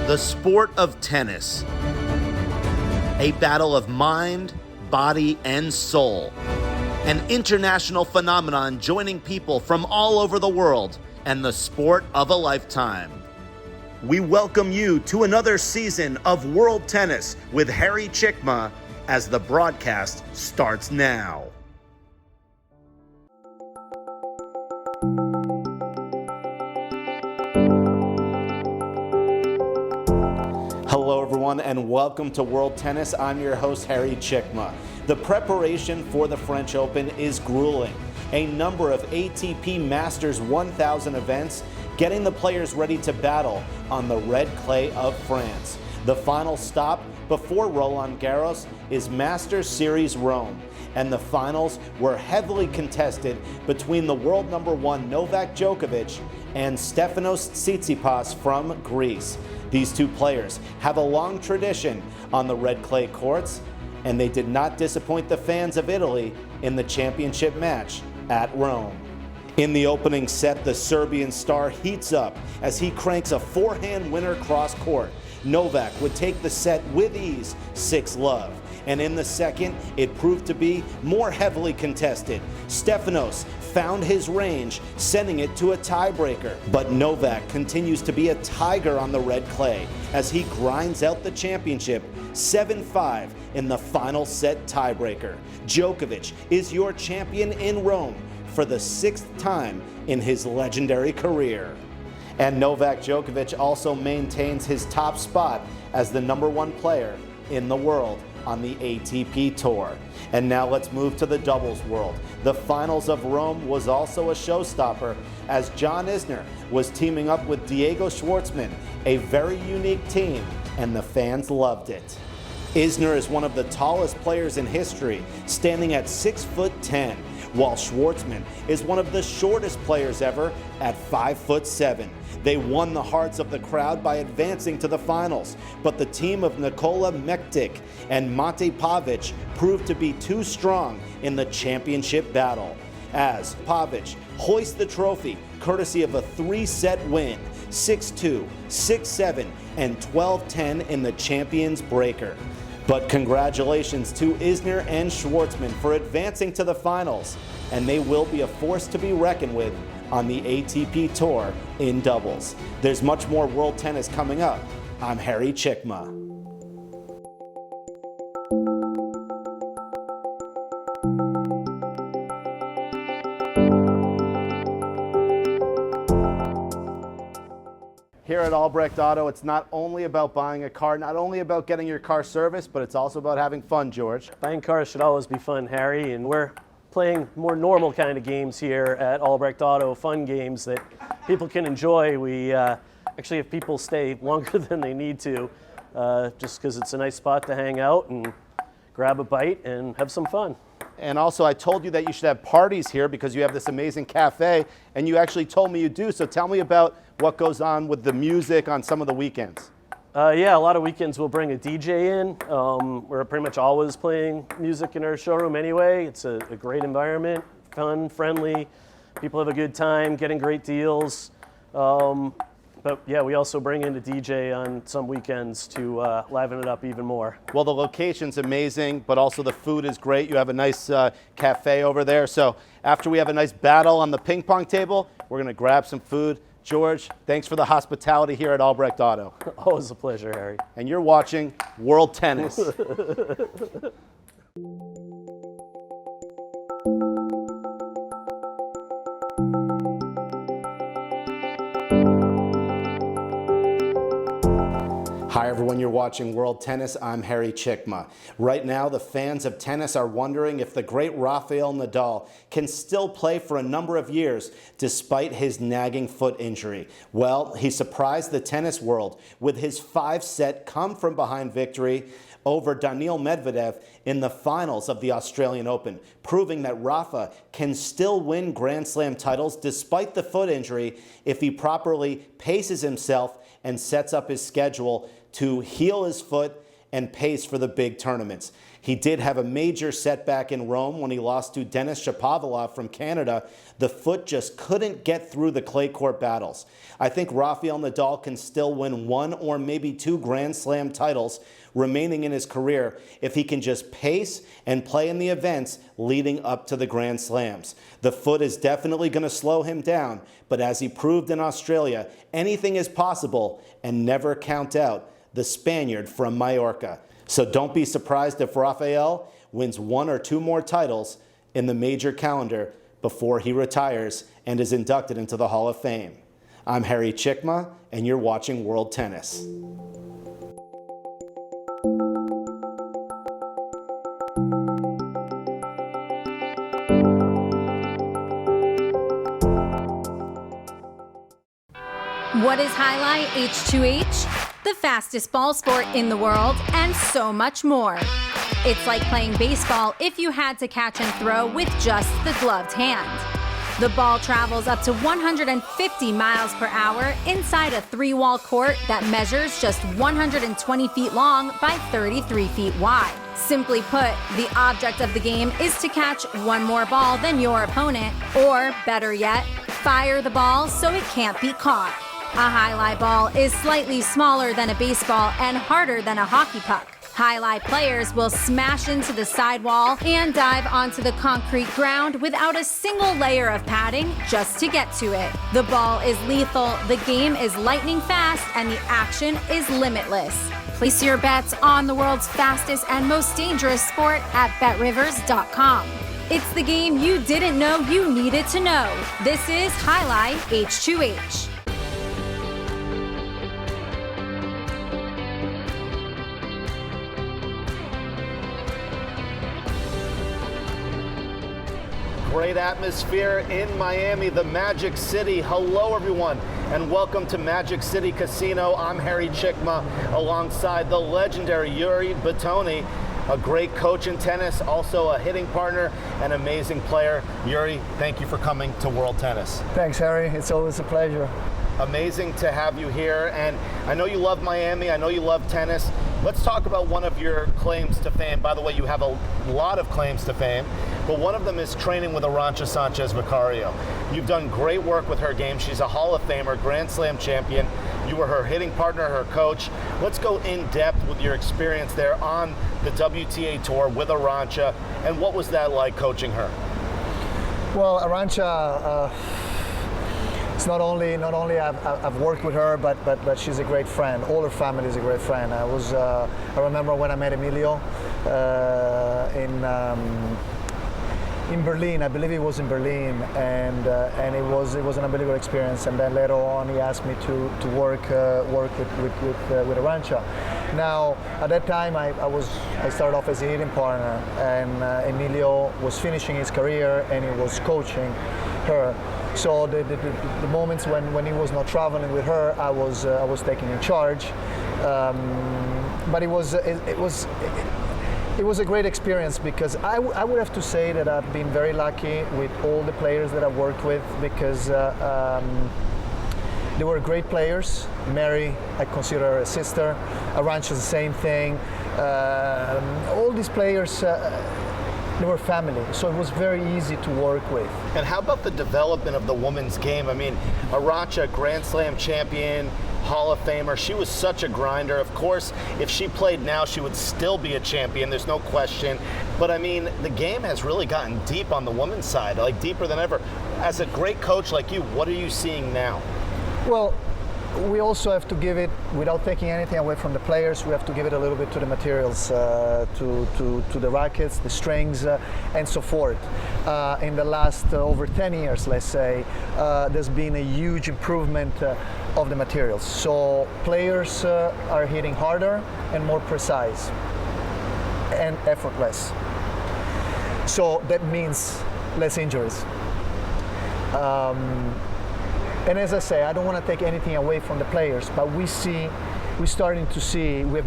The sport of tennis. A battle of mind, body, and soul. An international phenomenon joining people from all over the world and the sport of a lifetime. We welcome you to another season of World Tennis with Harry Chikma as the broadcast starts now. Hello everyone and welcome to World Tennis. I'm your host Harry Chikma. The preparation for the French Open is grueling. A number of ATP Masters 1000 events getting the players ready to battle on the red clay of France. The final stop before Roland Garros is Masters Series Rome, and the finals were heavily contested between the world number one Novak Djokovic and Stefanos Tsitsipas from Greece. These two players have a long tradition on the red clay courts, and they did not disappoint the fans of Italy in the championship match at Rome. In the opening set, the Serbian star heats up as he cranks a forehand winner cross court. Novak would take the set with ease, 6-love. And in the second, it proved to be more heavily contested. Stefanos found his range, sending it to a tiebreaker. But Novak continues to be a tiger on the red clay as he grinds out the championship 7-5 in the final set tiebreaker. Djokovic is your champion in Rome for the 6th time in his legendary career. And Novak Djokovic also maintains his top spot as the number one player in the world on the ATP Tour. And now let's move to the doubles world. The finals of Rome was also a showstopper as John Isner was teaming up with Diego Schwartzman, a very unique team, and the fans loved it. Isner is one of the tallest players in history, standing at 6'10", while Schwartzman is one of the shortest players ever at 5'7". They won the hearts of the crowd by advancing to the finals, but the team of Nikola Mektic and Mate Pavic proved to be too strong in the championship battle, as Pavic hoists the trophy courtesy of a 3-set win, 6-2, 6-7, and 12-10 in the Champions Breaker. But congratulations to Isner and Schwartzman for advancing to the finals, and they will be a force to be reckoned with on the ATP Tour in doubles. There's much more World Tennis coming up. I'm Harry Chikma. Here at Albrecht Auto, it's not only about buying a car, not only about getting your car serviced, but it's also about having fun, George. Buying cars should always be fun, Harry, and we're playing more normal kind of games here at Albrecht Auto, fun games that people can enjoy. We actually have people stay longer than they need to, just because it's a nice spot to hang out and grab a bite and have some fun. And also, I told you that you should have parties here because you have this amazing cafe, and you actually told me you do. So tell me about what goes on with the music on some of the weekends. Yeah, a lot of weekends we'll bring a DJ in. We're pretty much always playing music in our showroom anyway. It's a great environment, fun, friendly. People have a good time, getting great deals. But yeah, we also bring in a DJ on some weekends to liven it up even more. Well, the location's amazing, but also the food is great. You have a nice cafe over there. So after we have a nice battle on the ping pong table, we're gonna grab some food. George, thanks for the hospitality here at Albrecht Auto. Always a pleasure, Harry. And you're watching World Tennis. Hi everyone, you're watching World Tennis. I'm Harry Chikma. Right now, the fans of tennis are wondering if the great Rafael Nadal can still play for a number of years despite his nagging foot injury. Well, he surprised the tennis world with his 5-set come-from-behind victory over Daniil Medvedev in the finals of the Australian Open, proving that Rafa can still win Grand Slam titles despite the foot injury if he properly paces himself and sets up his schedule to heal his foot and pace for the big tournaments. He did have a major setback in Rome when he lost to Denis Shapovalov from Canada. The foot just couldn't get through the clay court battles. I think Rafael Nadal can still win 1 or maybe 2 Grand Slam titles remaining in his career if he can just pace and play in the events leading up to the Grand Slams. The foot is definitely going to slow him down, but as he proved in Australia, anything is possible, and never count out the Spaniard from Mallorca. So don't be surprised if Rafael wins 1 or 2 more titles in the major calendar before he retires and is inducted into the Hall of Fame. I'm Harry Chikma, and you're watching World Tennis. What is Highlight H2H? The fastest ball sport in the world, and so much more. It's like playing baseball if you had to catch and throw with just the gloved hand. The ball travels up to 150 miles per hour inside a 3-wall court that measures just 120 feet long by 33 feet wide. Simply put, the object of the game is to catch 1 more ball than your opponent, or better yet, fire the ball so it can't be caught. A highlight ball is slightly smaller than a baseball and harder than a hockey puck. Highlight players will smash into the sidewall and dive onto the concrete ground without a single layer of padding just to get to it. The ball is lethal, the game is lightning fast, and the action is limitless. Place your bets on the world's fastest and most dangerous sport at BetRivers.com. It's the game you didn't know you needed to know. This is Highlight H2H. Great atmosphere in Miami, the Magic City. Hello, everyone, and welcome to Magic City Casino. I'm Harry Chikma, alongside the legendary Yuri Batoni, a great coach in tennis, also a hitting partner, an amazing player. Yuri, thank you for coming to World Tennis. Thanks, Harry. It's always a pleasure. Amazing to have you here, and I know you love Miami, I know you love tennis. Let's talk about one of your claims to fame. By the way, you have a lot of claims to fame, but one of them is training with Arantxa Sanchez Vicario. You've done great work with her game. She's a Hall of Famer, Grand Slam champion. You were her hitting partner, her coach. Let's go in depth with your experience there on the WTA Tour with Arantxa, and what was that like coaching her? Well, Arantxa, it's not only I've worked with her, but she's a great friend. All her family is a great friend. I remember when I met Emilio in Berlin. I believe it was in Berlin, and it was an unbelievable experience. And then later on, he asked me to work with Arantxa. Now, at that time, I started off as a hitting partner, and Emilio was finishing his career, and he was coaching her. So the moments when he was not traveling with her, I was taking in charge. But it was a great experience, because I would have to say that I've been very lucky with all the players that I've worked with, because they were great players. Mary, I consider her a sister. Arantxa, the same thing. All these players, they were family, so it was very easy to work with. And how about the development of the women's game? I mean, Arantxa, Grand Slam champion, Hall of Famer. She was such a grinder. Of course, if she played now, she would still be a champion. There's no question. But I mean, the game has really gotten deep on the women's side, like deeper than ever. As a great coach like you, what are you seeing now? Well, we also have to give it, without taking anything away from the players, we have to give it a little bit to the materials, to the rackets, the strings, and so forth. In the last over 10 years, let's say, there's been a huge improvement of the materials. So players are hitting harder and more precise and effortless. So that means less injuries. And as I say, I don't want to take anything away from the players, but we have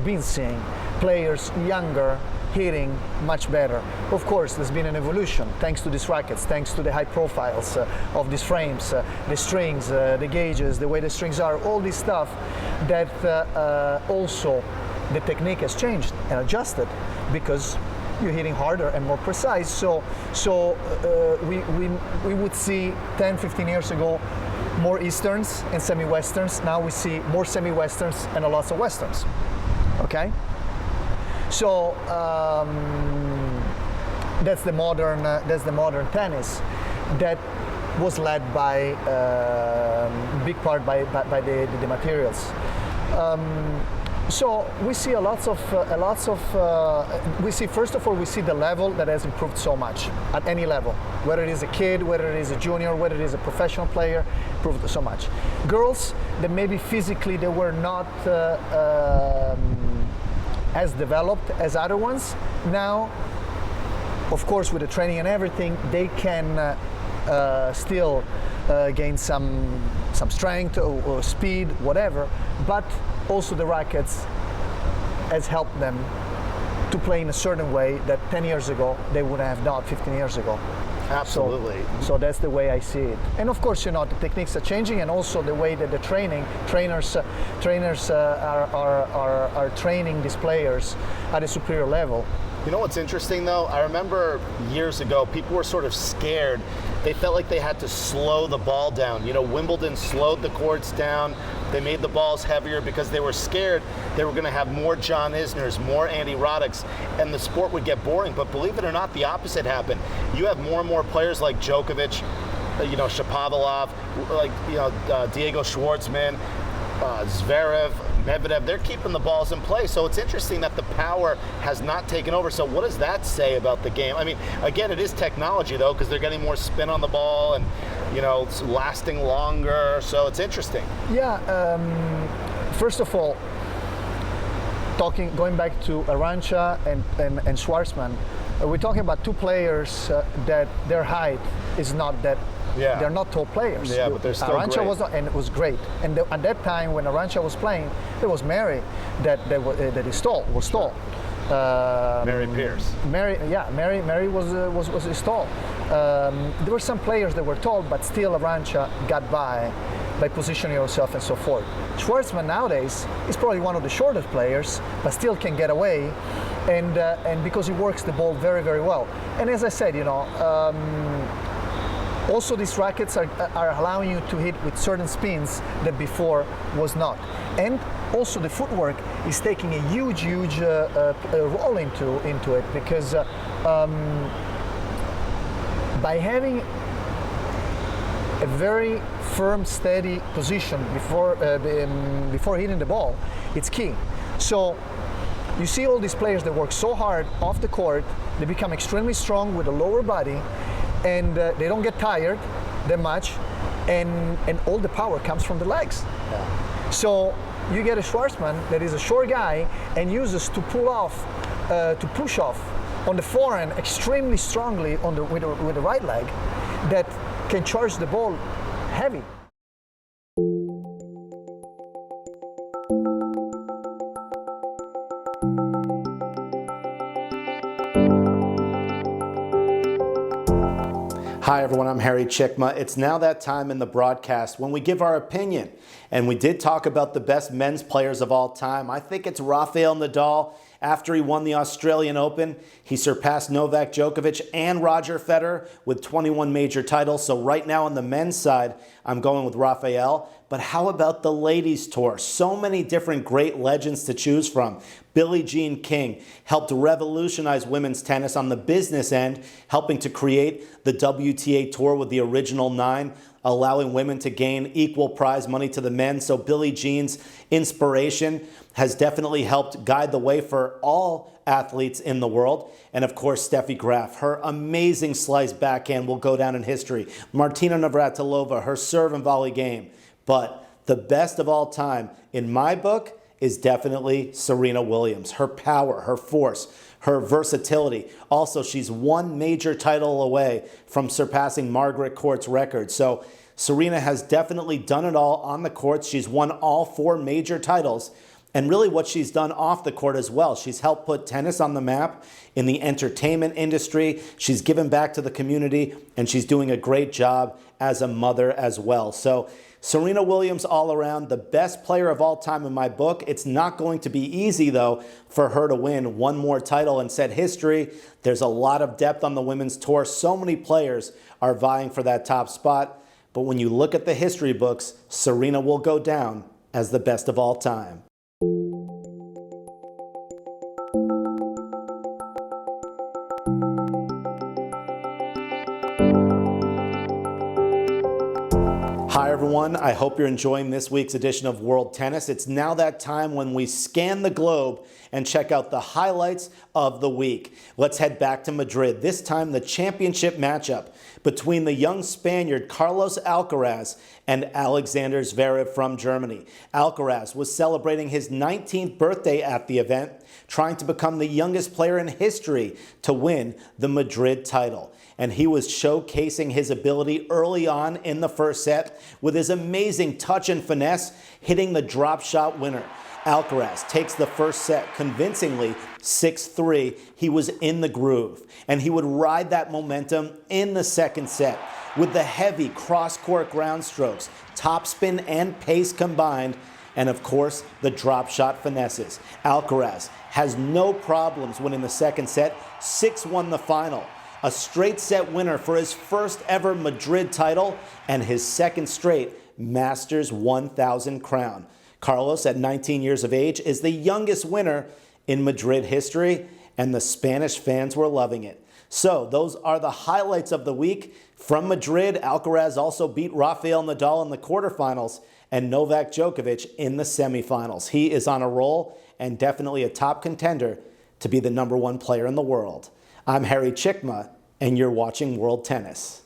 been seeing players younger hitting much better. Of course, there's been an evolution thanks to these rackets, thanks to the high profiles of these frames, the strings, the gauges, the way the strings are, all this stuff that also the technique has changed and adjusted because you're hitting harder and more precise. So we would see 10, 15 years ago more Easterns and semi-Westerns. Now we see more semi-Westerns and a lot of Westerns. Okay? So that's the modern tennis that was led by big part by the materials. So we see we see, first of all, we see the level that has improved so much at any level, whether it is a kid, whether it is a junior, whether it is a professional player, improved so much. Girls that maybe physically they were not as developed as other ones, now, of course, with the training and everything, they can still gain some strength or speed, whatever, but also the rackets has helped them to play in a certain way that 10 years ago they would have not, 15 years ago. Absolutely. So that's the way I see it. And of course, the techniques are changing, and also the way that the trainers are training these players at a superior level. You know what's interesting though? I remember years ago, people were sort of scared. They felt like they had to slow the ball down. You know, Wimbledon slowed the courts down. They made the balls heavier because they were scared they were going to have more John Isners, more Andy Roddick's, and the sport would get boring. But believe it or not, the opposite happened. You have more and more players like Djokovic, Shapovalov, like Diego Schwartzman, Zverev, Medvedev. They're keeping the balls in play. So it's interesting that the power has not taken over. So what does that say about the game? I mean, again, it is technology though, because they're getting more spin on the ball and it's lasting longer. So it's interesting. Yeah. First of all, going back to Arantxa and Schwartzman, we're talking about two players that their height is not that. Yeah. They're not tall players. Yeah, but they're still Arantxa great. was not, and it was great. And at that time, when Arantxa was playing, there was Mary that is tall. Was tall. Mary Pierce. Mary was tall. There were some players that were tall, but still Arantxa got by positioning herself and so forth. Schwartzman nowadays is probably one of the shortest players, but still can get away, and because he works the ball very, very well. And as I said, also these rackets are allowing you to hit with certain spins that before was not. And also the footwork is taking a huge role into it, because by having a very firm, steady position before hitting the ball, it's key. So you see all these players that work so hard off the court, they become extremely strong with a lower body, and they don't get tired that much, and all the power comes from the legs. Yeah. So you get a Schwartzman that is a short guy and uses to push off on the forehand extremely strongly with the right leg, that can charge the ball heavy. Hi everyone, I'm Harry Chikma. It's now that time in the broadcast when we give our opinion. And we did talk about the best men's players of all time. I think it's Rafael Nadal. After he won the Australian Open, he surpassed Novak Djokovic and Roger Federer with 21 major titles. So right now on the men's side, I'm going with Rafael. But how about the ladies' tour? So many different great legends to choose from. Billie Jean King helped revolutionize women's tennis on the business end, helping to create the WTA Tour with the original 9, allowing women to gain equal prize money to the men. So Billie Jean's inspiration has definitely helped guide the way for all athletes in the world. And of course, Steffi Graf, her amazing slice backhand will go down in history. Martina Navratilova, her serve and volley game. But the best of all time, in my book, is definitely Serena Williams. Her power, her force, her versatility. Also, she's one major title away from surpassing Margaret Court's record. So Serena has definitely done it all on the courts. She's won all 4 major titles. and really what she's done off the court as well. She's helped put tennis on the map in the entertainment industry. She's given back to the community, and she's doing a great job as a mother as well. So Serena Williams all around, the best player of all time in my book. It's not going to be easy, though, for her to win one more title and set history. There's a lot of depth on the women's tour. So many players are vying for that top spot. But when you look at the history books, Serena will go down as the best of all time. Hi everyone, I hope you're enjoying this week's edition of World Tennis. It's now that time when we scan the globe and check out the highlights of the week. Let's head back to Madrid. This time the championship matchup between the young Spaniard Carlos Alcaraz and Alexander Zverev from Germany. Alcaraz was celebrating his 19th birthday at the event, trying to become the youngest player in history to win the Madrid title. And he was showcasing his ability early on in the first set with his amazing touch and finesse, hitting the drop shot winner. Alcaraz takes the first set convincingly 6-3. He was in the groove, and he would ride that momentum in the second set with the heavy cross-court ground strokes, topspin and pace combined, and of course, the drop shot finesses. Alcaraz has no problems winning the second set, 6-1 the final. A straight set winner for his first ever Madrid title and his second straight Masters 1000 crown. Carlos, at 19 years of age, is the youngest winner in Madrid history, and the Spanish fans were loving it. So those are the highlights of the week. From Madrid, Alcaraz also beat Rafael Nadal in the quarterfinals and Novak Djokovic in the semifinals. He is on a roll and definitely a top contender to be the #1 player in the world. I'm Harry Chickma, and you're watching World Tennis.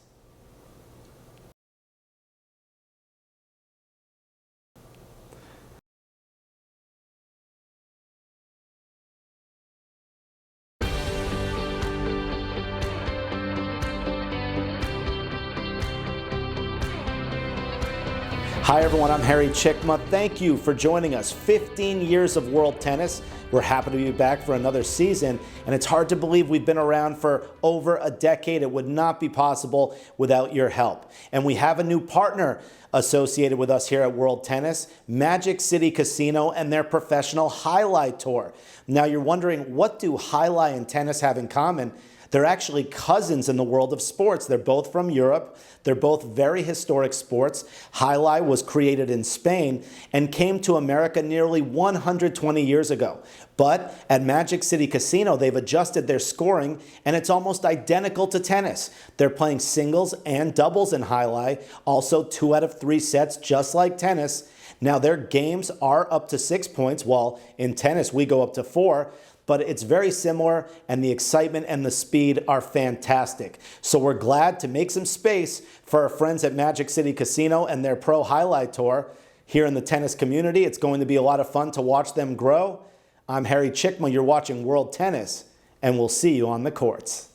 Hi everyone, I'm Harry Chickma. Thank you for joining us. 15 years of World Tennis. We're happy to be back for another season, and it's hard to believe we've been around for over a decade. It would not be possible without your help. And we have a new partner associated with us here at World Tennis, Magic City Casino and their professional Highlight Tour. Now you're wondering, what do Highlight and tennis have in common? They're actually cousins in the world of sports. They're both from Europe. They're both very historic sports. Highlight was created in Spain and came to America nearly 120 years ago. But at Magic City Casino, they've adjusted their scoring, and it's almost identical to tennis. They're playing singles and doubles in Highlight, also 2 out of 3 sets, just like tennis. Now, their games are up to 6 points, while in tennis we go up to 4. But it's very similar, and the excitement and the speed are fantastic. So we're glad to make some space for our friends at Magic City Casino and their Pro Highlight Tour here in the tennis community. It's going to be a lot of fun to watch them grow. I'm Harry Chickma. You're watching World Tennis, and we'll see you on the courts.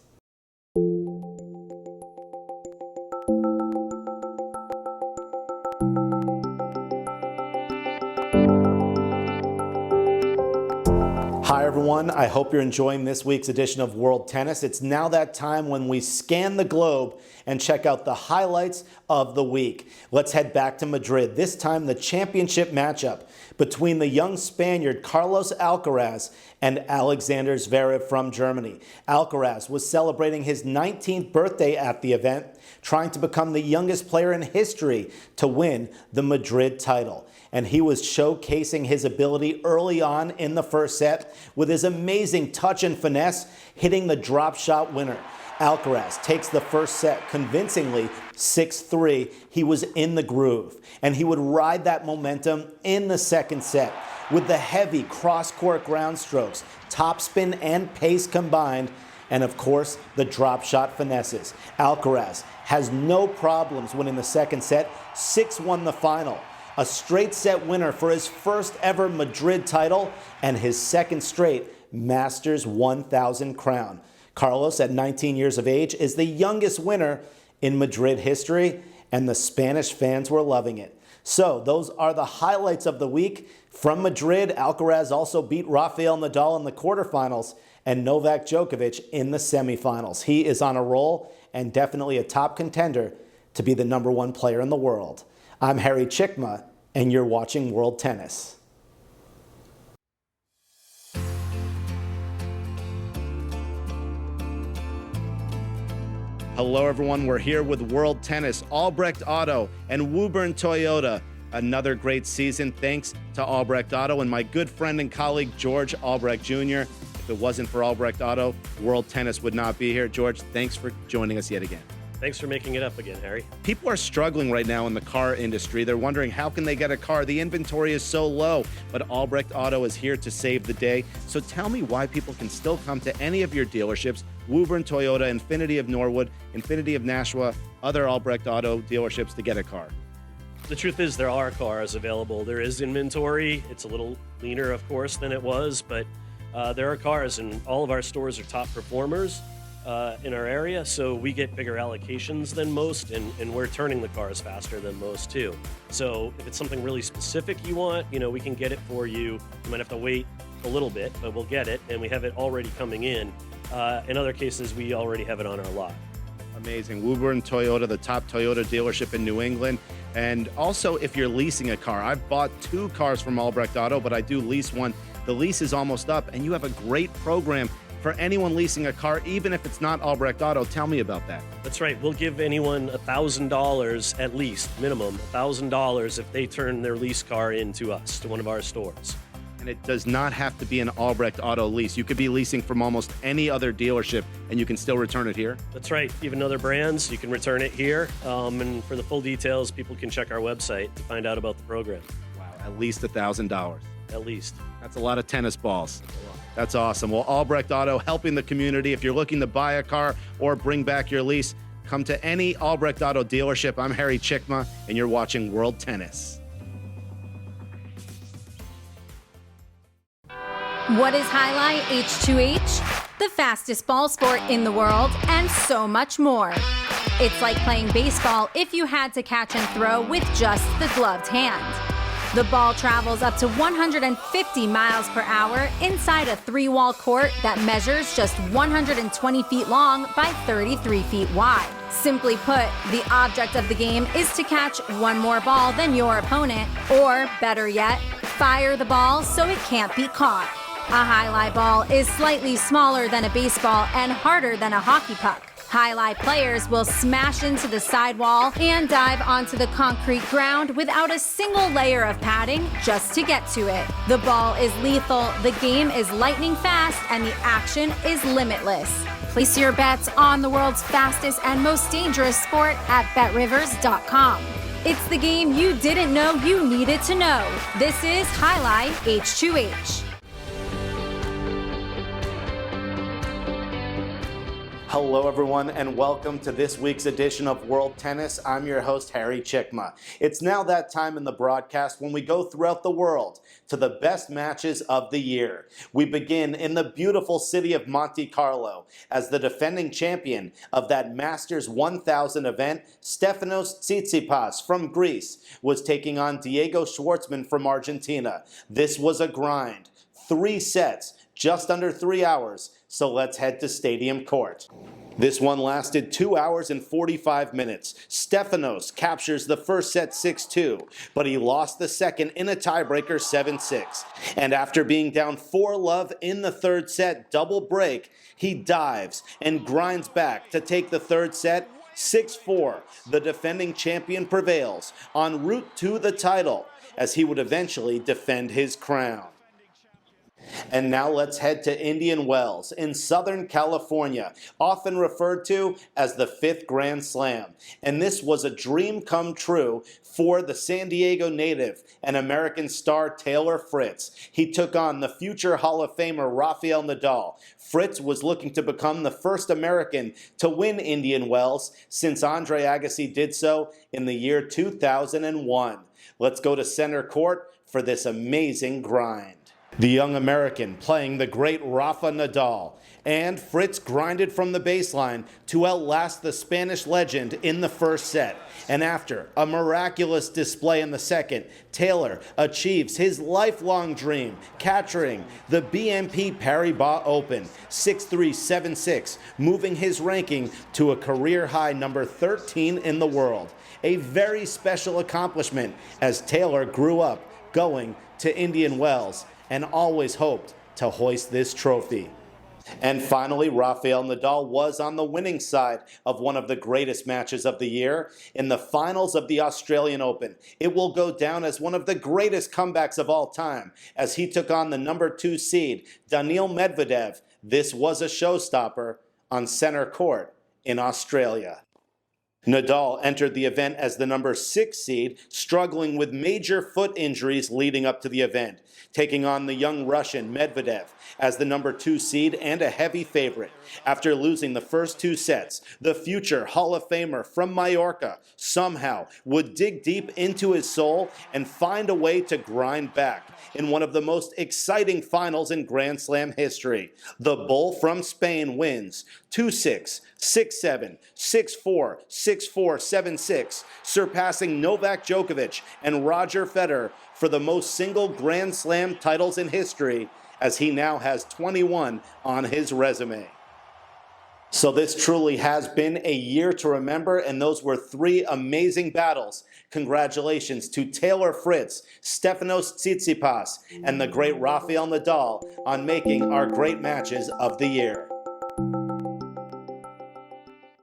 Hi everyone, I hope you're enjoying this week's edition of World Tennis. It's now that time when we scan the globe and check out the highlights of the week. Let's head back to Madrid. This time the championship matchup between the young Spaniard Carlos Alcaraz and Alexander Zverev from Germany. Alcaraz was celebrating his 19th birthday at the event, trying to become the youngest player in history to win the Madrid title. And he was showcasing his ability early on in the first set with his amazing touch and finesse, hitting the drop shot winner. Alcaraz takes the first set convincingly 6-3. He was in the groove, and he would ride that momentum in the second set with the heavy cross-court ground strokes, topspin and pace combined, and of course, the drop shot finesses. Alcaraz has no problems winning the second set, 6-1 the final. A straight set winner for his first ever Madrid title and his second straight Masters 1000 crown. Carlos, at 19 years of age, is the youngest winner in Madrid history, and the Spanish fans were loving it. So those are the highlights of the week. From Madrid, Alcaraz also beat Rafael Nadal in the quarterfinals and Novak Djokovic in the semifinals. He is on a roll and definitely a top contender to be the #1 player in the world. I'm Harry Chikma, and you're watching World Tennis. Hello everyone, we're here with World Tennis, Albrecht Auto and Woburn Toyota. Another great season thanks to Albrecht Auto and my good friend and colleague George Albrecht Jr. If it wasn't for Albrecht Auto, World Tennis would not be here. George, thanks for joining us yet again. Thanks for making it up again, Harry. People are struggling right now in the car industry. They're wondering how can they get a car? The inventory is so low, but Albrecht Auto is here to save the day. So tell me why people can still come to any of your dealerships, Woburn Toyota, Infinity of Norwood, Infinity of Nashua, other Albrecht Auto dealerships to get a car. The truth is there are cars available. There is inventory. It's a little leaner, of course, than it was, but there are cars, and all of our stores are top performers in our area, so we get bigger allocations than most, and we're turning the cars faster than most too. So if it's something really specific you want, we can get it for you. You might have to wait a little bit, but we'll get it, and we have it already coming in. In other cases, we already have it on our lot. Amazing. Woburn Toyota, the top Toyota dealership in New England. And also, if you're leasing a car, I've bought 2 cars from Albrecht Auto, but I do lease one. The lease is almost up, and you have a great program for anyone leasing a car, even if it's not Albrecht Auto. Tell me about that. That's right. We'll give anyone $1,000 at least, minimum $1,000 if they turn their lease car into us, to one of our stores. And it does not have to be an Albrecht Auto lease. You could be leasing from almost any other dealership, and you can still return it here? That's right. Even other brands, you can return it here. And for the full details, people can check our website to find out about the program. Wow, at least $1,000. At least. That's a lot of tennis balls. That's awesome. Well, Albrecht Auto helping the community. If you're looking to buy a car or bring back your lease, come to any Albrecht Auto dealership. I'm Harry Chikma, and you're watching World Tennis. What is Highlight H2H? The fastest ball sport in the world, and so much more. It's like playing baseball if you had to catch and throw with just the gloved hand. The ball travels up to 150 miles per hour inside a 3-wall court that measures just 120 feet long by 33 feet wide. Simply put, the object of the game is to catch one more ball than your opponent, or better yet, fire the ball so it can't be caught. A highlight ball is slightly smaller than a baseball and harder than a hockey puck. Highlight players will smash into the sidewall and dive onto the concrete ground without a single layer of padding just to get to it. The ball is lethal, the game is lightning fast, and the action is limitless. Place your bets on the world's fastest and most dangerous sport at BetRivers.com. It's the game you didn't know you needed to know. This is Highlight H2H. Hello, everyone, and welcome to this week's edition of World Tennis. I'm your host, Harry Chikma. It's now that time in the broadcast when we go throughout the world to the best matches of the year. We begin in the beautiful city of Monte Carlo as the defending champion of that Masters 1000 event, Stefanos Tsitsipas from Greece, was taking on Diego Schwartzman from Argentina. This was a grind. 3 sets, just under 3 hours. So let's head to Stadium Court. This one lasted 2 hours and 45 minutes. Stefanos captures the first set 6-2, but he lost the second in a tiebreaker 7-6. And after being down 4-love in the third set double break, he dives and grinds back to take the third set 6-4. The defending champion prevails en route to the title as he would eventually defend his crown. And now let's head to Indian Wells in Southern California, often referred to as the 5th Grand Slam. And this was a dream come true for the San Diego native and American star Taylor Fritz. He took on the future Hall of Famer Rafael Nadal. Fritz was looking to become the first American to win Indian Wells since Andre Agassi did so in the year 2001. Let's go to center court for this amazing grind. The young American playing the great Rafa Nadal. And Fritz grinded from the baseline to outlast the Spanish legend in the first set. And after a miraculous display in the second, Taylor achieves his lifelong dream, capturing the BNP Paribas Open 6-3, 7-6, moving his ranking to a career-high number 13 in the world. A very special accomplishment as Taylor grew up going to Indian Wells and always hoped to hoist this trophy. And finally, Rafael Nadal was on the winning side of one of the greatest matches of the year in the finals of the Australian Open. It will go down as one of the greatest comebacks of all time as he took on the number 2 seed, Daniil Medvedev. This was a showstopper on center court in Australia. Nadal entered the event as the number 6 seed, struggling with major foot injuries leading up to the event, taking on the young Russian Medvedev as the number 2 seed and a heavy favorite. After losing the first 2 sets, the future Hall of Famer from Mallorca somehow would dig deep into his soul and find a way to grind back in one of the most exciting finals in Grand Slam history. The Bull from Spain wins 2-6, 6-7, 6-4, 6-4, 7-6, surpassing Novak Djokovic and Roger Federer for the most single Grand Slam titles in history, as he now has 21 on his resume. So this truly has been a year to remember, and those were 3 amazing battles. Congratulations to Taylor Fritz, Stefanos Tsitsipas, and the great Rafael Nadal on making our great matches of the year.